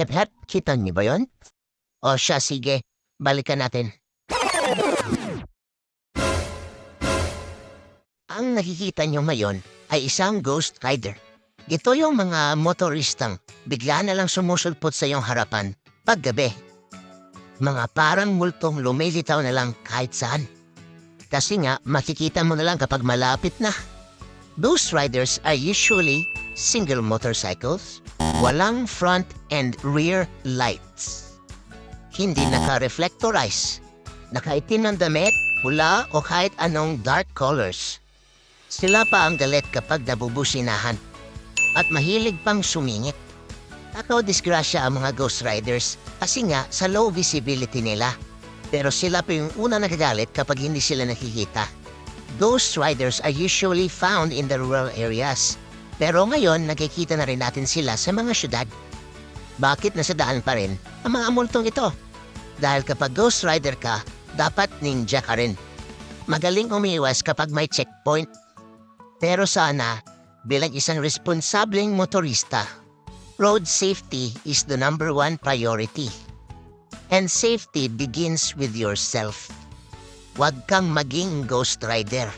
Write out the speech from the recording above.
Hep, kita niyo ba yun? O siya, sige. Balikan natin. Ang nakikita niyo ngayon ay isang Ghost Rider. Ito yung mga motoristang bigla na lang sumusulpot sa iyong harapan paggabi. Mga parang multong lumilitaw na lang kahit saan. Kasi nga, makikita mo na lang kapag malapit na. Ghost Riders are usually single motorcycles, walang front and rear lights. Hindi naka-reflectorize, nakaitim ng damit, pula o kahit anong dark colors. Sila pa ang galit kapag nabubusinahan at mahilig pang sumingit. Ako disgrasya ang mga Ghost Riders kasi nga sa low visibility nila. Pero sila pa yung una nagagalit kapag hindi sila nakikita. Ghost Riders are usually found in the rural areas. Pero ngayon nakikita na rin natin sila sa mga syudad. Bakit nasa daan pa rin ang mga multong ito? Dahil kapag Ghost Rider ka, dapat ninja ka rin. Magaling umiwas kapag may checkpoint. Pero sana, bilang isang responsableng motorista, road safety is the number one priority. And safety begins with yourself. Huwag kang maging Ghost Rider.